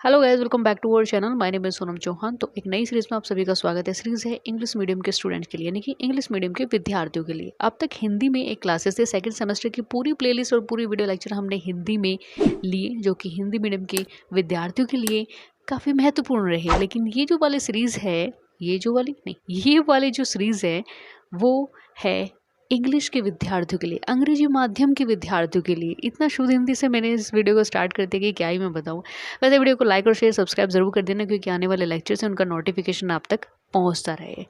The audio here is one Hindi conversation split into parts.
Hello guys, welcome back to our channel. My name is Sonam Chauhan. तो एक नई सीरीज में आप सभी का स्वागत है। सीरीज है इंग्लिश मीडियम के स्टूडेंट्स के लिए, यानी कि इंग्लिश मीडियम के विद्यार्थियों के लिए। अब तक हिंदी में एक क्लासेस थे, सेकंड सेमेस्टर की पूरी प्लेलिस्ट और पूरी वीडियो लेक्चर हमने हिंदी में लिए, जो कि हिंदी मीडियम के विद्यार्थियों के लिए काफ़ी महत्वपूर्ण रहे। लेकिन ये जो वाली सीरीज़ है, ये वाली जो सीरीज़ है वो है इंग्लिश के विद्यार्थियों के लिए, अंग्रेजी माध्यम के विद्यार्थियों के लिए। इतना शुद्ध हिंदी से मैंने इस वीडियो को स्टार्ट कर दिया कि क्या ही मैं बताऊं। वैसे वीडियो को लाइक और शेयर सब्सक्राइब जरूर कर देना, क्योंकि आने वाले लेक्चर्स हैं उनका नोटिफिकेशन आप तक पहुंचता रहे।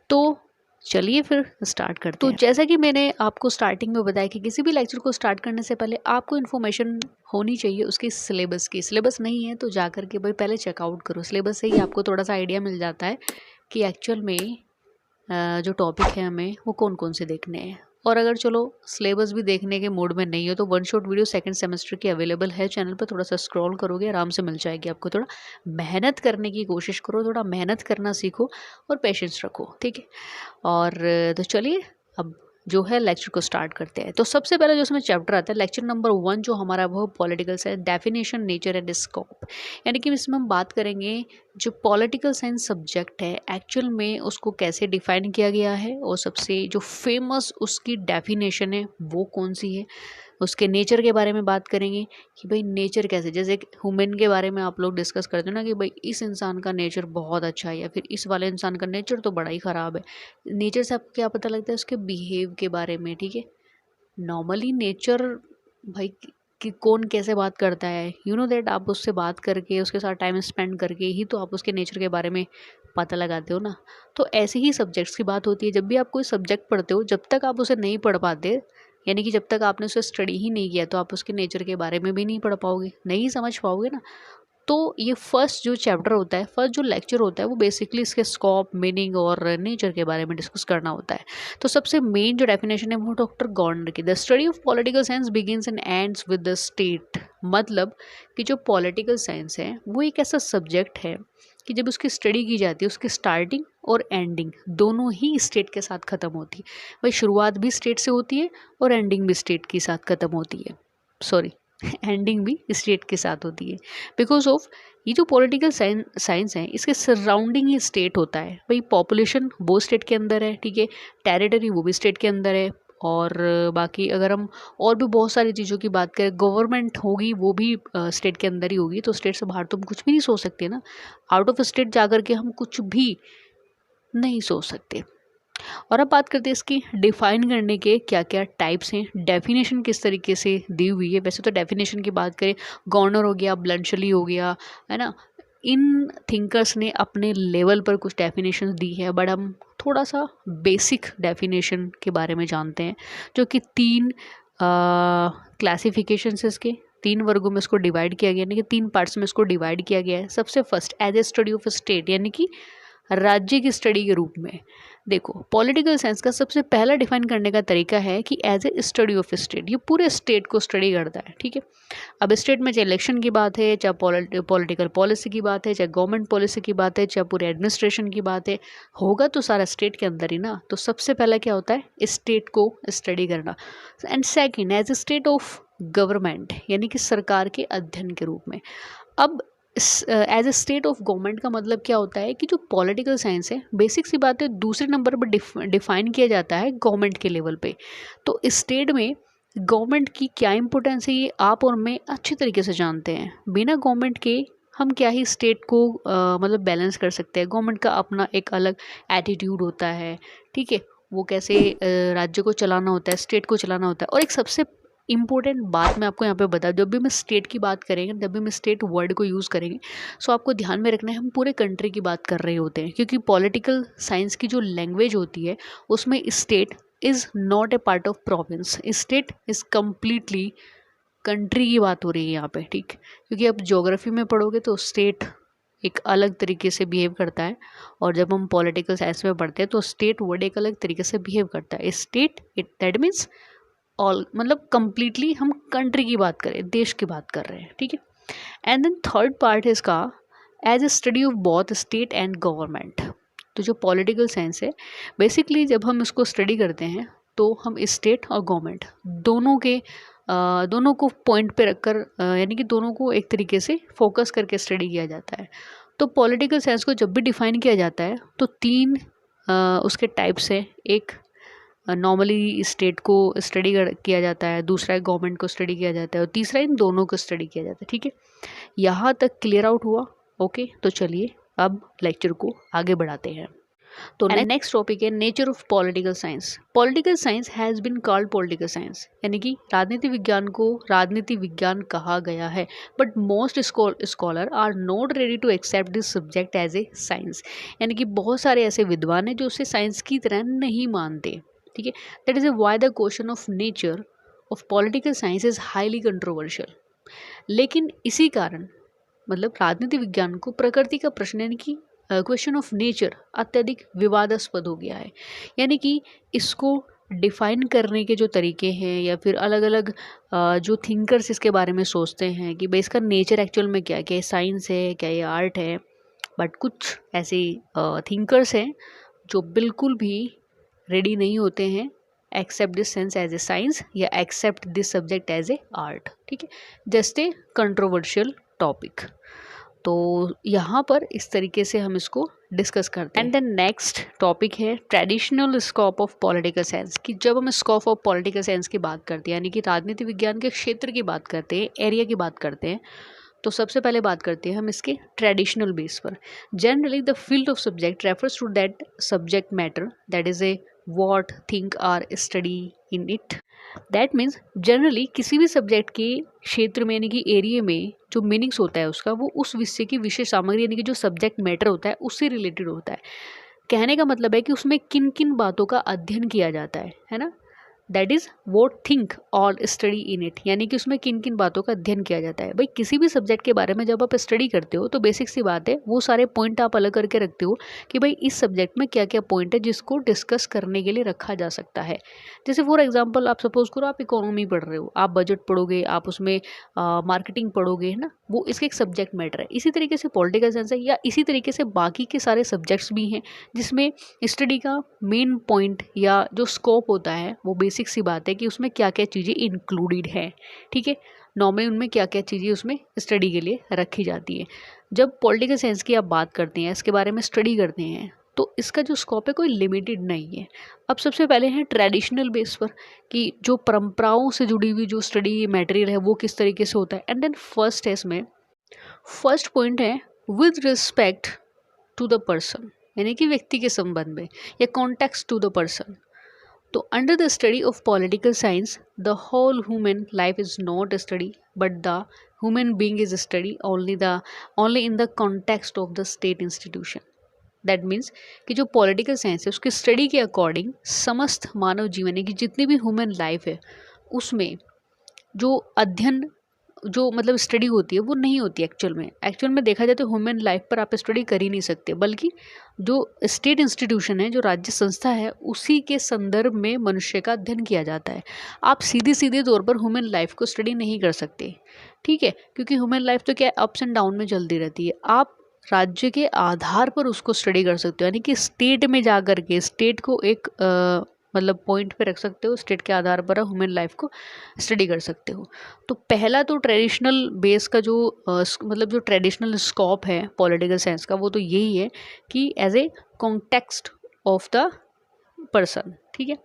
तो चलिए फिर स्टार्ट करते हैं। तो जैसा कि मैंने आपको स्टार्टिंग में बताया कि किसी भी लेक्चर को स्टार्ट करने से पहले आपको इन्फॉर्मेशन होनी चाहिए उसकी सिलेबस की। सिलेबस नहीं है तो जा करके भाई पहले चेकआउट करो। सिलेबस से ही आपको थोड़ा सा आइडिया मिल जाता है कि एक्चुअल में जो टॉपिक है हमें वो कौन कौन से देखने हैं। और अगर चलो सिलेबस भी देखने के मूड में नहीं हो तो one shot video second semester की अवेलेबल है चैनल पर। थोड़ा सा स्क्रॉल करोगे आराम से मिल जाएगी आपको। थोड़ा मेहनत करने की कोशिश करो, थोड़ा मेहनत करना सीखो और पेशेंस रखो, ठीक है। और तो चलिए अब जो है लेक्चर को स्टार्ट करते हैं। तो सबसे पहले जो उसमें चैप्टर आता है, लेक्चर नंबर 1 जो हमारा वो political science, definition, nature and scope. यानी कि इसमें हम बात करेंगे जो पॉलिटिकल साइंस सब्जेक्ट है एक्चुअल में उसको कैसे डिफाइन किया गया है, और सबसे जो फेमस उसकी डेफिनेशन है वो कौन सी है। उसके नेचर के बारे में बात करेंगे कि भाई नेचर कैसे, जैसे ह्यूमन के बारे में आप लोग डिस्कस करते हो ना कि भाई इस इंसान का नेचर बहुत अच्छा है या फिर इस वाले इंसान का नेचर तो बड़ा ही ख़राब है। नेचर से आपको क्या पता लगता है? उसके बिहेव के बारे में, ठीक है। नॉर्मली नेचर भाई कि कौन कैसे बात करता है, यू नो दैट आप उससे बात करके उसके साथ टाइम स्पेंड करके ही तो आप उसके नेचर के बारे में पता लगाते हो ना। तो ऐसे ही सब्जेक्ट्स की बात होती है। जब भी आप कोई सब्जेक्ट पढ़ते हो, जब तक आप उसे नहीं पढ़ पाते, यानी कि जब तक आपने उसे स्टडी ही नहीं किया, तो आप उसके नेचर के बारे में भी नहीं पढ़ पाओगे, नहीं समझ पाओगे ना। तो ये फर्स्ट जो चैप्टर होता है, फर्स्ट जो लेक्चर होता है वो बेसिकली इसके स्कोप, मीनिंग और नेचर के बारे में डिस्कस करना होता है। तो सबसे मेन जो डेफिनेशन है वो डॉक्टर गॉर्डनर की, the study of political science begins and ends with the state. मतलब कि जो पॉलिटिकल साइंस है वो एक ऐसा सब्जेक्ट है कि जब उसकी स्टडी की जाती है उसकी स्टार्टिंग और एंडिंग दोनों ही स्टेट के साथ ख़त्म होती है। भाई शुरुआत भी स्टेट से होती है और एंडिंग भी स्टेट के साथ ख़त्म होती है। सॉरी एंडिंग भी स्टेट के साथ होती है। बिकॉज ऑफ ये जो पॉलिटिकल साइंस है इसके सराउंडिंग ही स्टेट होता है। भाई पॉपुलेशन वो स्टेट के अंदर है, ठीक है। टेरिटरी वो भी स्टेट के अंदर है। और बाकी अगर हम और भी बहुत सारी चीज़ों की बात करें, गवर्नमेंट होगी वो भी स्टेट के अंदर ही होगी। तो स्टेट से बाहर तो हम कुछ भी नहीं सोच सकते ना। आउट ऑफ स्टेट जा कर के हम कुछ भी नहीं सोच सकते। और अब बात करते हैं इसकी डिफाइन करने के क्या क्या टाइप्स हैं, डेफिनेशन किस तरीके से दी हुई है। वैसे तो डेफिनेशन की बात करें, गॉर्डनर हो गया, ब्लंशली हो गया, है ना, इन थिंकर्स ने अपने लेवल पर कुछ डेफिनेशन दी है। बट हम थोड़ा सा बेसिक डेफिनेशन के बारे में जानते हैं, जो कि 3 क्लासिफिकेशन है इसके, 3 वर्गों में इसको डिवाइड किया गया, यानी कि 3 पार्ट्स में इसको डिवाइड किया गया है। सबसे first as a study of state, यानी कि राज्य की स्टडी के रूप में। देखो पॉलिटिकल साइंस का सबसे पहला डिफाइन करने का तरीका है कि as a study of state, ये पूरे स्टेट को स्टडी करता है, ठीक है। अब स्टेट में चाहे इलेक्शन की बात है, चाहे पॉलिटिकल पॉलिसी की बात है, चाहे गवर्नमेंट पॉलिसी की बात है, चाहे पूरे एडमिनिस्ट्रेशन की बात है, होगा तो सारा स्टेट के अंदर ही ना। तो सबसे पहला क्या होता है, स्टेट को स्टडी करना। And second as a state of government, यानी कि सरकार के अध्ययन के रूप में। अब as a state of government का मतलब क्या होता है कि जो पॉलिटिकल साइंस है, बेसिक सी बात है, दूसरे नंबर पर डिफाइन किया जाता है गवर्नमेंट के लेवल पे। तो स्टेट में गवर्नमेंट की क्या इंपॉर्टेंस है ये आप और मैं अच्छी तरीके से जानते हैं। बिना गवर्नमेंट के हम क्या ही स्टेट को मतलब बैलेंस कर सकते हैं। गवर्नमेंट का अपना एक अलग एटीट्यूड होता है, ठीक है। वो कैसे राज्य को चलाना होता है, स्टेट को चलाना होता है। और एक सबसे इंपॉर्टेंट बात मैं आपको यहाँ पे बता, जब भी मैं स्टेट की बात करेंगे, जब भी मैं स्टेट वर्ड को यूज़ करेंगे, सो आपको ध्यान में रखना है हम पूरे कंट्री की बात कर रहे होते हैं। क्योंकि पॉलिटिकल साइंस की जो लैंग्वेज होती है उसमें state is not a part of province, state is completely country की बात हो रही है यहाँ पे, ठीक। क्योंकि आप ज्योग्राफी में पढ़ोगे तो स्टेट एक अलग तरीके से बिहेव करता है, और जब हम पॉलिटिकल साइंस में पढ़ते हैं तो स्टेट वर्ड एक अलग तरीके से बिहेव करता है। State it that means all, मतलब कंप्लीटली हम कंट्री की बात करें, देश की बात कर रहे हैं, ठीक है। एंड देन थर्ड पार्ट है इसका as a study of both state and government. तो जो पॉलिटिकल साइंस है बेसिकली जब हम इसको स्टडी करते हैं तो हम स्टेट और गवर्नमेंट दोनों के दोनों को पॉइंट पे रखकर यानी कि दोनों को एक तरीके से फोकस करके स्टडी किया जाता है। तो पॉलिटिकल साइंस को जब भी डिफाइन किया जाता है तो तीन उसके टाइप्स हैं। एक नॉर्मली स्टेट को स्टडी किया जाता है, दूसरा गवर्नमेंट को स्टडी किया जाता है और तीसरा इन दोनों को स्टडी किया जाता है। ठीक है, यहाँ तक क्लियर आउट हुआ? ओके, तो चलिए अब लेक्चर को आगे बढ़ाते हैं। तो नेक्स्ट टॉपिक है nature of political science. Political science has been called political science, यानी कि राजनीति विज्ञान को राजनीति विज्ञान कहा गया है। But most scholar are not ready to accept this subject as a science, यानी कि बहुत सारे ऐसे विद्वान हैं जो उसे साइंस की तरह नहीं मानते। ठीक है, that is why the question of nature of political science is highly controversial. लेकिन इसी कारण मतलब राजनीति विज्ञान को प्रकृति का प्रश्न यानी कि क्वेश्चन ऑफ नेचर अत्यधिक विवादास्पद हो गया है। यानी कि इसको डिफाइन करने के जो तरीके हैं या फिर अलग अलग जो थिंकर्स इसके बारे में सोचते हैं कि भाई इसका नेचर एक्चुअल में क्या है, क्या ये साइंस है, क्या ये आर्ट है। बट कुछ ऐसे थिंकर्स हैं जो बिल्कुल भी रेडी नहीं होते हैं accept this sense as a science या accept this subject as a art. ठीक है, जस्ट ए कंट्रोवर्शियल टॉपिक। तो यहाँ पर इस तरीके से हम इसको डिस्कस करते हैं। एंड देन नेक्स्ट टॉपिक है traditional scope of political science. कि जब हम स्कोप ऑफ पॉलिटिकल साइंस की बात करते हैं यानी कि राजनीति विज्ञान के क्षेत्र की बात करते हैं, एरिया की बात करते हैं, तो सबसे पहले बात करते हैं हम इसके ट्रेडिशनल बेस पर। Generally the field of subject refers to that subject matter that is a what think are study in it. That means generally किसी भी सब्जेक्ट के क्षेत्र में यानी कि एरिया में जो मीनिंग्स होता है उसका वो उस विषय की विषय सामग्री यानी कि जो सब्जेक्ट मैटर होता है उससे रिलेटेड होता है। कहने का मतलब है कि उसमें किन किन बातों का अध्ययन किया जाता है ना। दैट इज़ वॉट थिंक और स्टडी इन इट, यानी कि उसमें किन किन बातों का अध्ययन किया जाता है। भाई किसी भी सब्जेक्ट के बारे में जब आप स्टडी करते हो तो बेसिक सी बात है वो सारे पॉइंट आप अलग करके रखते हो कि भाई इस सब्जेक्ट में क्या क्या पॉइंट है जिसको डिस्कस करने के लिए रखा जा सकता है। जैसे फॉर एग्जाम्पल आप सपोज करो आप इकोनॉमी पढ़ रहे हो, आप बजट पढ़ोगे, आप उसमें मार्केटिंग पढ़ोगे, है ना, वो इसके एक सब्जेक्ट मैटर है। इसी तरीके से पॉलिटिकल साइंस है या इसी तरीके से बाकी के सारे सब्जेक्ट्स भी हैं जिसमें स्टडी का मेन पॉइंट या जो स्कोप होता है वो बेसिक सी बात है कि उसमें क्या क्या चीज़ें इंक्लूडेड है। ठीक है, नॉर्मली उनमें क्या क्या चीज़ें उसमें स्टडी के लिए रखी जाती है। जब पॉलिटिकल साइंस की आप बात करते हैं, इसके बारे में स्टडी करते हैं, तो इसका जो स्कोप है कोई लिमिटेड नहीं है। अब सबसे पहले है ट्रेडिशनल बेस पर कि जो परंपराओं से जुड़ी हुई जो स्टडी मटेरियल है वो किस तरीके से होता है। एंड देन फर्स्ट है इसमें फर्स्ट पॉइंट है with respect to the person, यानी कि व्यक्ति के संबंध में या कॉन्टेक्स्ट टू द पर्सन। तो under the study of political science the whole human life is not study but the human being is study only in the context of the state institution. That means कि जो पॉलिटिकल साइंस है उसकी स्टडी के अकॉर्डिंग समस्त मानव जीवन की जितनी भी ह्यूमन लाइफ है उसमें जो अध्ययन जो मतलब स्टडी होती है वो नहीं होती एक्चुअल में देखा जाए तो ह्यूमन लाइफ पर आप स्टडी कर ही नहीं सकते, बल्कि जो स्टेट इंस्टीट्यूशन है, जो राज्य संस्था है, उसी के संदर्भ में मनुष्य का अध्ययन किया जाता है। आप सीधे तौर पर ह्यूमन लाइफ को स्टडी नहीं कर सकते। ठीक है, क्योंकि ह्यूमन लाइफ तो क्या अप्स एंड डाउन में चलती रहती है। आप राज्य के आधार पर उसको स्टडी कर सकते हो, यानी कि स्टेट में जा कर के स्टेट को एक मतलब पॉइंट पे रख सकते हो, स्टेट के आधार पर ह्यूमन लाइफ को स्टडी कर सकते हो। तो पहला तो ट्रेडिशनल बेस का जो मतलब जो ट्रेडिशनल स्कोप है पॉलिटिकल साइंस का वो तो यही है कि as a context of the person. ठीक है,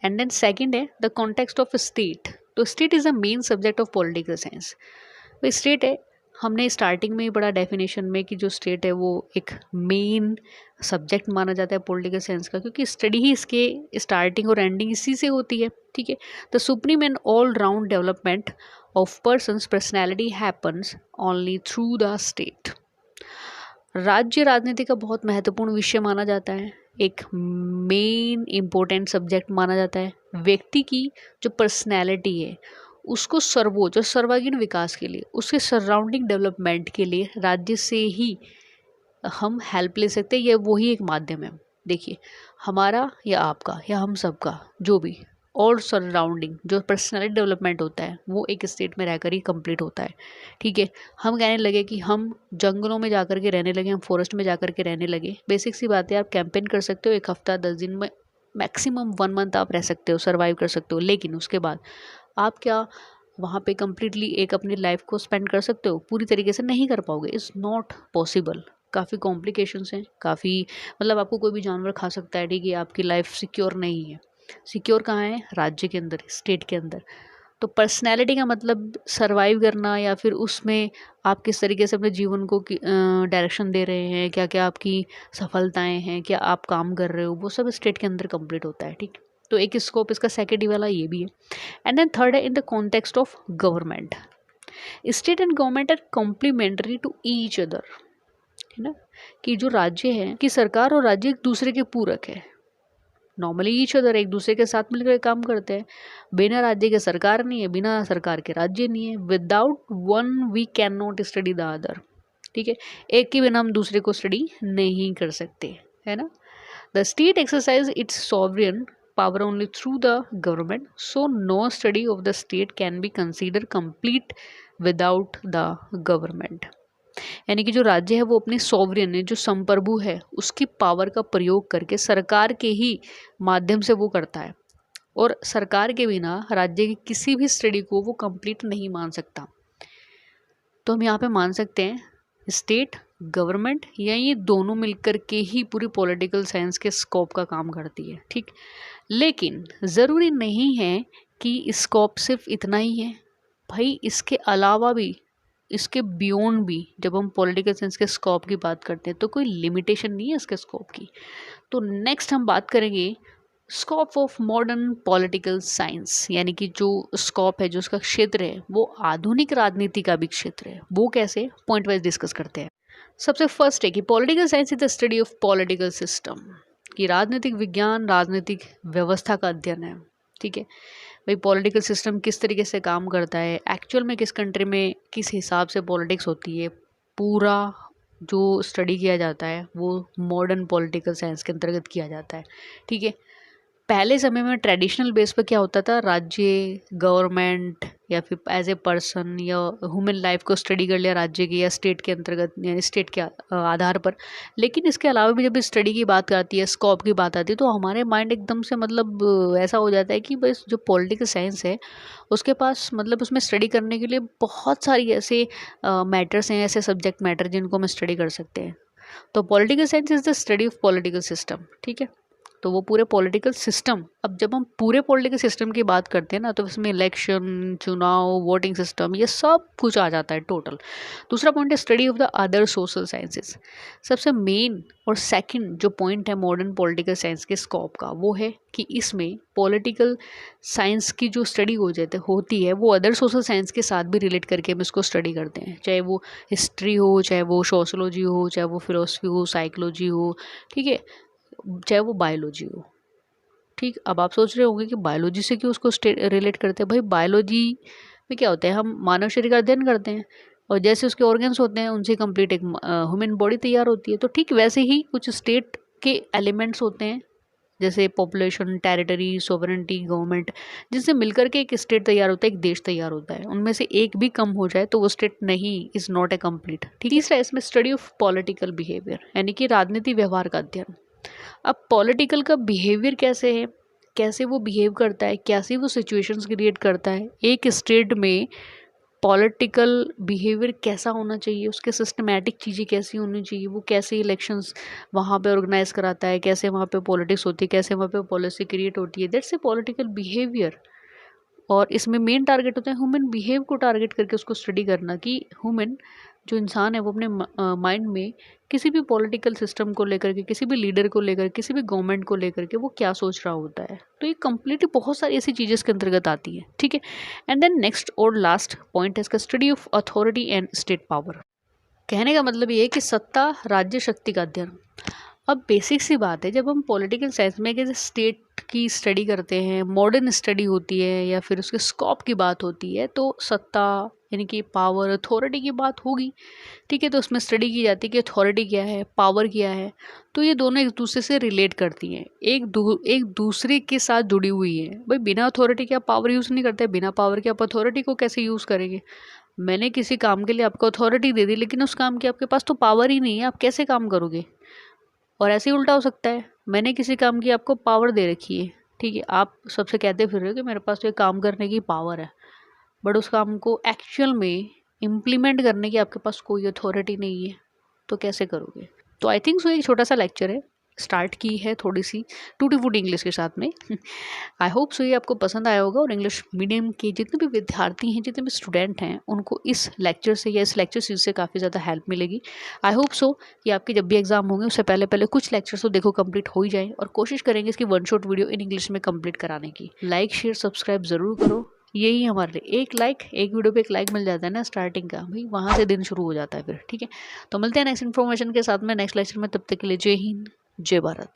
एंड देन सेकंड है द कॉन्टेक्स्ट ऑफ स्टेट। तो state is a main subject of political science. तो स्टेट है, हमने स्टार्टिंग में ही पढ़ा डेफिनेशन में कि जो स्टेट है वो एक मेन सब्जेक्ट माना जाता है पॉलिटिकल साइंस का, क्योंकि स्टडी ही इसके स्टार्टिंग और एंडिंग इसी से होती है। ठीक है, the supreme and all round development of persons personality happens only through the state. राज्य राजनीति का बहुत महत्वपूर्ण विषय माना जाता है, एक मेन इम्पोर्टेंट सब्जेक्ट माना जाता है। व्यक्ति की जो पर्सनैलिटी है उसको सर्वोच्च और सर्वांगीण विकास के लिए, उसके सराउंडिंग डेवलपमेंट के लिए राज्य से ही हम हेल्प ले सकते हैं। यह वही एक माध्यम है। देखिए, हमारा या आपका या हम सबका जो भी और सराउंडिंग जो पर्सनैलिटी डेवलपमेंट होता है वो एक स्टेट में रहकर ही कंप्लीट होता है। ठीक है, हम कहने लगे कि हम जंगलों में जाकर के रहने लगे, हम फॉरेस्ट में जाकर के रहने लगे, बेसिक सी बात है। आप कैंपेन कर सकते हो, 1 हफ्ता 10 दिन में मैक्सिमम 1 मंथ आप रह सकते हो, सर्वाइव कर सकते हो, लेकिन उसके बाद आप क्या वहाँ पे कम्प्लीटली एक अपनी लाइफ को स्पेंड कर सकते हो, पूरी तरीके से नहीं कर पाओगे, इज़ नॉट पॉसिबल। काफ़ी कॉम्प्लिकेशंस हैं, काफ़ी मतलब आपको कोई भी जानवर खा सकता है, ठीक है, आपकी लाइफ सिक्योर नहीं है। सिक्योर कहाँ है? राज्य के अंदर, स्टेट के अंदर। तो पर्सनैलिटी का मतलब सर्वाइव करना, या फिर उसमें आप किस तरीके से अपने जीवन को डायरेक्शन दे रहे हैं, क्या क्या आपकी सफलताएं हैं, क्या आप काम कर रहे हो, वो सब स्टेट के अंदर कंप्लीट होता है, ठीक। तो एक स्कोप इसका सेकेंड वाला ये भी है। एंड देन थर्ड है in the context of government. State and government are complementary to each other, है ना, कि जो राज्य है कि सरकार और राज्य एक दूसरे के पूरक है। नॉर्मली ईच अदर, एक दूसरे के साथ मिलकर काम करते हैं। बिना राज्य के सरकार नहीं है, बिना सरकार के राज्य नहीं है। Without one we can not study the other, ठीक है, एक के बिना हम दूसरे को स्टडी नहीं कर सकते, है ना। The state exercise it's sovereign power only through the government, so no study of the state can be considered complete without the government। यानी कि जो राज्य है वो अपनी सॉवरेन है, जो संप्रभु है, उसकी पावर का प्रयोग करके सरकार के ही माध्यम से वो करता है, और सरकार के बिना राज्य की किसी भी स्टडी को वो कंप्लीट नहीं मान सकता। तो हम यहाँ पे मान सकते हैं स्टेट, गवर्नमेंट, या ये दोनों मिलकर के ही पूरी पॉलिटिकल साइंस के स्कोप का काम करती है, ठीक। लेकिन ज़रूरी नहीं है कि स्कोप सिर्फ इतना ही है भाई, इसके अलावा भी, इसके बियॉन्ड भी, जब हम पॉलिटिकल साइंस के स्कोप की बात करते हैं तो कोई लिमिटेशन नहीं है इसके स्कोप की। तो नेक्स्ट हम बात करेंगे scope of modern political science, यानी कि जो स्कोप है, जो उसका क्षेत्र है, वो आधुनिक राजनीति का भी क्षेत्र है। वो कैसे, पॉइंट वाइज डिस्कस करते हैं। सबसे फर्स्ट है कि political science is the study of political system, कि राजनीतिक विज्ञान राजनीतिक व्यवस्था का अध्ययन है, ठीक है। भाई पॉलिटिकल सिस्टम किस तरीके से काम करता है, एक्चुअल में किस कंट्री में किस हिसाब से पॉलिटिक्स होती है, पूरा जो स्टडी किया जाता है वो मॉडर्न पॉलिटिकल साइंस के अंतर्गत किया जाता है, ठीक है। पहले समय में ट्रेडिशनल बेस पर क्या होता था, राज्य, गवर्नमेंट, या फिर एज ए पर्सन या ह्यूमन लाइफ को स्टडी कर लिया राज्य की या स्टेट के अंतर्गत, यानी स्टेट के आधार पर। लेकिन इसके अलावा भी जब स्टडी की बात आती है, स्कोप की बात आती है, तो हमारे माइंड एकदम से मतलब ऐसा हो जाता है कि बस जो पॉलिटिकल साइंस है उसके पास मतलब उसमें स्टडी करने के लिए बहुत सारी ऐसे मैटर्स हैं, ऐसे सब्जेक्ट मैटर जिनको हम स्टडी कर सकते हैं। तो political science is the study of political system, ठीक है। तो वो पूरे पॉलिटिकल सिस्टम, अब जब हम पूरे पॉलिटिकल सिस्टम की बात करते हैं ना, तो इसमें इलेक्शन, चुनाव, वोटिंग सिस्टम, ये सब कुछ आ जाता है टोटल। दूसरा पॉइंट है study of the other social sciences. सबसे मेन और सेकंड जो पॉइंट है मॉडर्न पॉलिटिकल साइंस के स्कोप का, वो है कि इसमें पॉलिटिकल साइंस की जो स्टडी होती है वो अदर सोशल साइंस के साथ भी रिलेट करके हम इसको स्टडी करते हैं, चाहे वो हिस्ट्री हो, चाहे वो सोशोलॉजी हो, चाहे वो फिलोसफी हो, साइकोलॉजी हो, ठीक है, चाहे वो बायोलॉजी हो, ठीक। अब आप सोच रहे होंगे कि बायोलॉजी से क्यों उसको रिलेट करते हैं। भाई बायोलॉजी में क्या होता है, हम मानव शरीर का अध्ययन करते हैं, और जैसे उसके ऑर्गन्स होते हैं उनसे कंप्लीट एक ह्यूमन बॉडी तैयार होती है। तो ठीक वैसे ही कुछ स्टेट के एलिमेंट्स होते हैं, जैसे पॉपुलेशन, टेरिटरी, सोवरेनिटी, गवर्नमेंट, जिनसे मिलकर के एक स्टेट तैयार होता है, एक देश तैयार होता है। उनमें से एक भी कम हो जाए तो वो स्टेट नहीं, इज़ नॉट ए कंप्लीट, ठीक। तीसरा इसमें स्टडी ऑफ पॉलिटिकल बिहेवियर, यानी कि राजनीति व्यवहार का अध्ययन। अब पॉलिटिकल का बिहेवियर कैसे है, कैसे वो बिहेव करता है, कैसे वो सिचुएशंस क्रिएट करता है, एक स्टेट में पॉलिटिकल बिहेवियर कैसा होना चाहिए, उसके सिस्टमैटिक चीज़ें कैसी होनी चाहिए, वो कैसे इलेक्शंस वहाँ पे ऑर्गेनाइज कराता है, कैसे वहाँ पे पॉलिटिक्स होती है, कैसे वहाँ पे पॉलिसी क्रिएट होती है, दैट्स ए पॉलिटिकल बिहेवियर। और इसमें मेन टारगेट होता है ह्यूमन बिहेव को टारगेट करके उसको स्टडी करना, कि ह्यूमन जो इंसान है वो अपने माइंड में किसी भी पॉलिटिकल सिस्टम को लेकर के, किसी भी लीडर को लेकर, किसी भी गवर्नमेंट को लेकर के वो क्या सोच रहा होता है। तो ये कंप्लीटली बहुत सारी ऐसी चीज़ें इसके अंतर्गत आती है, ठीक है। एंड देन नेक्स्ट और लास्ट पॉइंट है इसका study of authority and state power. कहने का मतलब ये है कि सत्ता, राज्य शक्ति का अध्ययन। अब बेसिक सी बात है, जब हम पॉलिटिकल साइंस में किसी स्टेट की स्टडी करते हैं, मॉडर्न स्टडी होती है, या फिर उसके स्कोप की बात होती है, तो सत्ता यानी कि पावर, अथॉरिटी की बात होगी, ठीक है। तो उसमें स्टडी की जाती है कि अथॉरिटी क्या है, पावर क्या है। तो ये दोनों एक दूसरे से रिलेट करती हैं, एक दूसरे के साथ जुड़ी हुई है। भाई बिना अथॉरिटी के आप पावर यूज़ नहीं करते, बिना पावर के आप अथॉरिटी को कैसे यूज़ करेंगे। मैंने किसी काम के लिए आपको अथॉरिटी दे दी, लेकिन उस काम की आपके पास तो पावर ही नहीं है, आप कैसे काम करोगे। और ऐसे ही उल्टा हो सकता है, मैंने किसी काम की आपको पावर दे रखी है, ठीक है, आप सबसे कहते फिर रहे हो कि मेरे पास तो ये काम करने की पावर है, बट उस काम को एक्चुअल में इम्प्लीमेंट करने की आपके पास कोई अथॉरिटी नहीं है, तो कैसे करोगे? तो आई थिंक सो एक छोटा सा लेक्चर है, स्टार्ट की है थोड़ी सी टूटी फूटी इंग्लिश के साथ में। आई होप सो ये आपको पसंद आया होगा, और इंग्लिश मीडियम के जितने भी विद्यार्थी हैं, जितने भी स्टूडेंट हैं, उनको इस लेक्चर से या इस लेक्चर सीरीज से काफ़ी ज़्यादा हेल्प मिलेगी। आई होप सो कि आपके जब भी एग्जाम होंगे उससे पहले पहले कुछ लेक्चर्स तो देखो कंप्लीट हो ही जाए, और कोशिश करेंगे इसकी one shot video in English में कंप्लीट कराने की। लाइक शेयर सब्सक्राइब ज़रूर करो, यही हमारे लिए एक लाइक, एक वीडियो पे एक लाइक मिल जाता है ना स्टार्टिंग का, भाई वहाँ से दिन शुरू हो जाता है फिर। ठीक है, तो मिलते हैं नेक्स्ट इन्फॉर्मेशन के साथ में नेक्स्ट लेक्चर में, तब तक के लिए जय हिंद जय भारत।